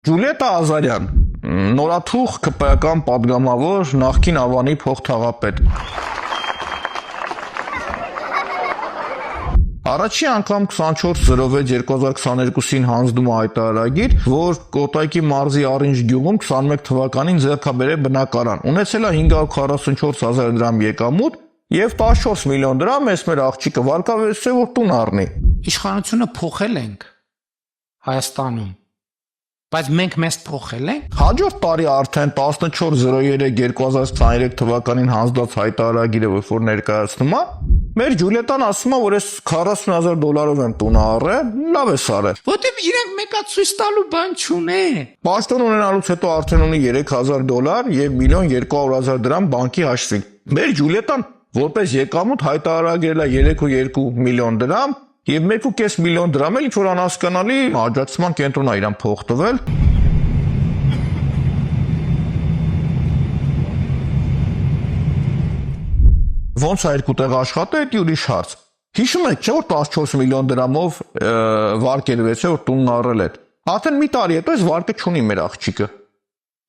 Ջուլիետա Ազարյան, նորաթուխ ԿՊ-ական պատգամավոր, նախկին Ավանի փոխթաղապետ։ Առաջի անգամ 24/06/2022-ին հանձնում է հայտարարագիր, որ Կոտայքի մարզի Առինջ գյուղում 21 թվականին ձեռք է բերել բնակարան, ունեցել է 544,000 դրամ եկամուտ եւ 14 միլիոն դրամ էս մեր աղջիկը վարկավեցրել որ տուն առնի։ Իշխանությունը փոխել ենք Հայաստանում, բայց մենք մեզ փոխել ենք։ Հաջորդ տարի արդեն 14/03/2023 թվականին հանձնած հայտարարագիրը որ ներկայացնում է, մեր Ջուլիետան ասում է, որ ես $40,000 եմ տուն առել, լավ է սարել։ Որտեւ իրենք մեկա ցույց տալու բան չունե։ Պաշտոն ունենալուց հետո արդեն ունի $3,000 եւ 1,200,000 դրամ բանկի հաշվին։ Մեր Ջուլիետան որպես եկամուտ հայտարարագրել է 3,2 միլիոն դրամ եւ 1,5 միլիոն դրամ էլ ինչ-որ անհասկանալի աջակցման կենտրոն է իրան փող տվել։ Ոնց է երկու տեղ աշխատել, դա ուրիշ հարց։ Հիշում եք, չէ՞ որ 14 միլիոն դրամով վարկ էր վեցել, որ տունն առել է։ Արդեն մի տարի հետո այս վարկը չունի մեր աղջիկը։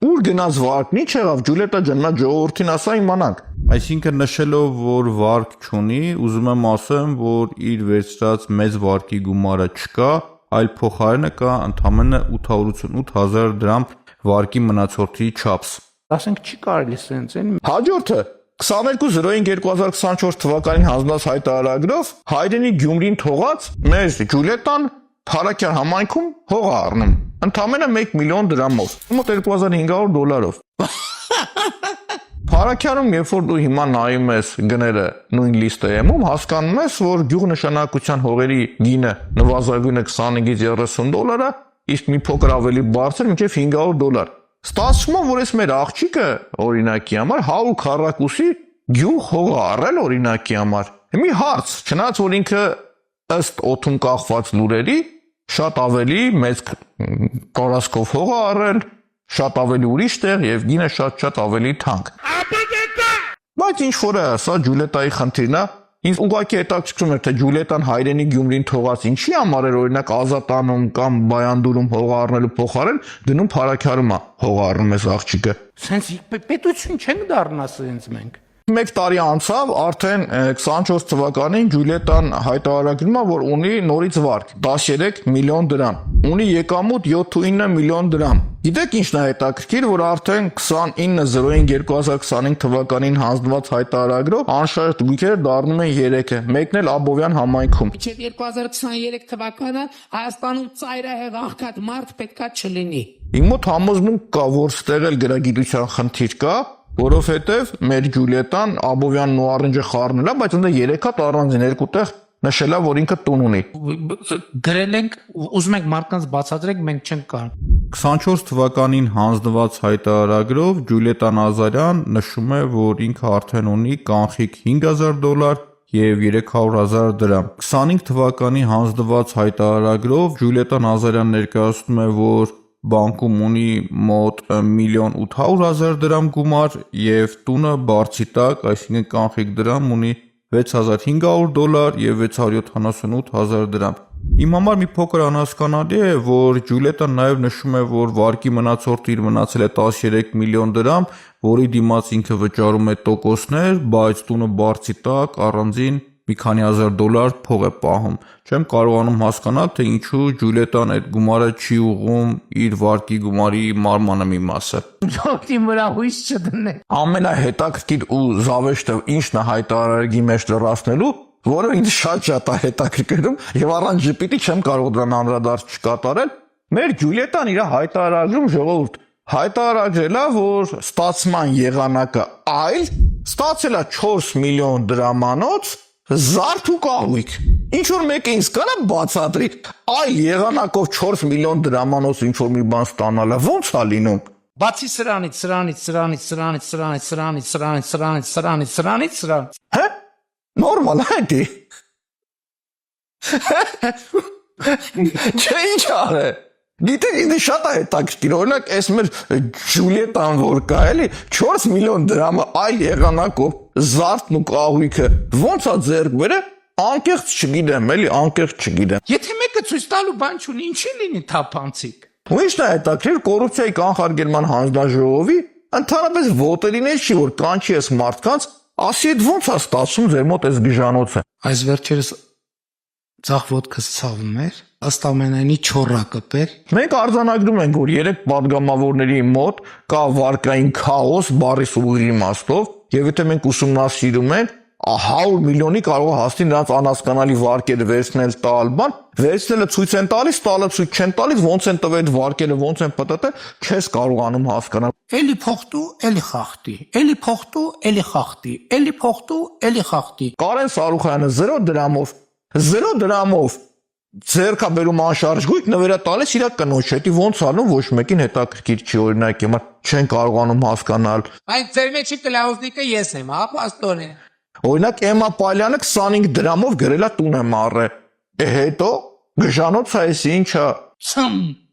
Ուր գնաց վարկն, ինչ եղավ, Ջուլիետա ջան, նա ժողովրդին ասա իմանանք։ Այսինքն նշելով, որ վարկ չունի, ուզում եմ ասեմ, որ իր վերցրած մեծ վարկի գումարը չկա, այլ փոխարենը կա ընդամենը 888,000 դրամ վարկի մնացորդի չափս։ Ասենք չի կարելի սենց են։ Հաջորդը 22/05/2024 թվականին հանձնած հայտարարագրով հայրենի Գյումրին թողած մեր Ջուլիետան Փարաքյան համայնքում հող է առնում, ընդամենը 1 միլիոն դրամով, մոտ $2,500։ Փարաքյանում, երբ որ դու հիմա նայում ես գները նույն լիստայում, հասկանում ես, որ գյուղնշանակության հողերի գինը նվազագույնը $25-30, իսկ մի փոքր ավելի բարձր մինչև $500։ Ստացվում է, որ այս մեր աղջիկը օրինակի համար 100 քառակուսի գյուղ հող առել օրինակի համար։ Մի հարց, չնայած որ ինքը ըստ օդում կախված լուրերի շատ ավելի մեծ կորասկով հող առել, շատ ավելի ուրիշ տեղ եւ գինը շատ ավելի թանկ։ Բայց ինչ որ է, սա Ջուլիետայի խնդիրն է։ Ինձ ուղղակի հետաքրքրում է, թե Ջուլիետան հայրենի Գյումրին թողած ինչի համար էր օրինակ Ազատանում կամ Բայանդուրում հող առնելու փոխարեն գնում Փարաքյանում հող առնում ես աղջիկը։ Սենց պետություն չենք դառնա սենց մենք։ Մեկ տարի անցավ, արդեն 24 թվականին Ջուլիետան հայտարարագրում է, որ ունի նորից վարկ 13 միլիոն դրամ, ունի եկամուտ 7,9 միլիոն դրամ։ Գիտեք ինչն է հետաքրքիր, որ արդեն 29/05/2025 թվականին հանձնված հայտարարագրով անշարժ գույքերը դառնում են 3-ը, մեկն էլ Աբովյան համայնքում։ Մինչև 2023 թվականը Հայաստանում ծայրահեղ աղքատ մարդ պետքա չլինի։ Իմ մոտ համոզմունք կա, որ ստեղ էլ գրագիտության խնդիր կա, որովհետև մեր Ջուլիետան Աբովյանն ու Առինջը խառնել է, բայց ընդ 3 հատ առանձին երկու տեղ նշել է, որ ինքը տուն ունի։ Գրել ենք, ուզում ենք մարդկանց բացատրենք, մենք չենք կարող։ 24 թվականին հանձնված հայտարարագրով Ջուլիետան Ազարյան նշում է, որ ինքը արդեն ունի կանխիկ $5,000 եւ 300,000 դրամ։ 25 թվականի հանձնված հայտարարագրով Ջուլիետան Ազարյան ներկայացնում է, որ բանկում ունի մոտ 1,800,000 դրամ գումար եւ տունը բարձի տակ, այսինքն կանխիկ դրամ ունի $6,500 եւ 678,000 դրամ։ Իմ համար մի փոքր անհասկանալի է, որ Ջուլիետան նաեւ նշում է, որ վարկի մնացորդը իր մնացել է 13 միլիոն դրամ, որի դիմաց ինքը վճարում է տոկոսներ, բայց տունը բարձի տակ առանձին մի քանի հազար $1000 փող է պահում։ Չեմ կարողանում հասկանալ, թե ինչու Ջուլիետան այդ գումարը չի ուղղում իր վարկի գումարի մարմանը մի մասը։ Ժողովրդի վրա հույս չդնենք։ Ամենահետաքրքիր ու զավեշտը ինչն է հայտարարագրի մեջ լրացնելու, որը ինձ շատ է հետաքրքրում եւ առանց ժպիտի չեմ կարող դրան անդրադարձ չկատարել։ Մեր Ջուլիետան իր հայտարարագրում ժողովուրդ հայտարարել է, որ ստացման եղանակը այլ ստացել է 4 միլիոն դրամանոց զարդ ու կահույք։ Ինչ որ մեկը ինձ կարա բացատրի, այլ եղանակով 4 միլիոն դրամանոց ինչ որ մի բան ստանալը ո՞նց է լինում։ Բացի սրանից։ Հա՞։ Նորմալ է դի։ Չէ ինչ արե։ Գիտեք, ինձ շատ է հետաքրքիր, օրինակ, այս մեր Ջուլիետան որ կա, էլի, 4 միլիոն դրամը այլ եղանակով զարդն ու կահույքը ոնց է ձեռք բերել, անկեղծ չգիտեմ, էլի, անկեղծ չգիտեմ։ Եթե մեկը ցույց տալու բան չունի, ինչի լինի թափանցիկ։ Ու ի՞նչն է հետաքրիր կոռուպցիայի կանխարգելման հանձնաժողովի ընդհանրապես ոտերին է չի որ կանչի ես մարդկանց, ասի այդ ո՞նց է ստացվում ձեր մոտ այս գժանոցը։ Այս վերջերս ցախ ոդկս ցավում էր, ըստ ամենայնի չոռա կպեր։ Մենք արձանագրում ենք, որ 3 падգամավորների մոտ կա վարկային քաոս բառի ուղիղ իմաստով, եւ եթե մենք ուսումնասիրում ենք, 100 միլիոնի կարող է հասնել նրանց անհասկանալի վարկերը վերցնել տալ բան, վերցնելը ցույց են տալիս, տալը ցույց չեն տալիս, ոնց են տվել այդ վարկերը, ոնց են պատտել, չես կարողանում հասկանալ։ Էլի փոխտու, էլի խախտի, էլի փոխտու, էլի խախտի, էլի փոխտու, էլի խախտի։ Կարեն Սարուխյանը 0 դրամով ձերքա բերում անշարժ գույք նվերա տալիս իր կնոջ հետի ոնց անում ոչ մեկին հետաքրքիր չի օրինակ հիմա չեն կարողանում հասկանալ Այդ ձեր մեջի կլաուզնիկը ես եմ, հա, պաստորե։ օրինակ Էմմա Պալյանը 25 դրամով գրելա տուն եմ առե հետո գժանոց այս ինչա Սմ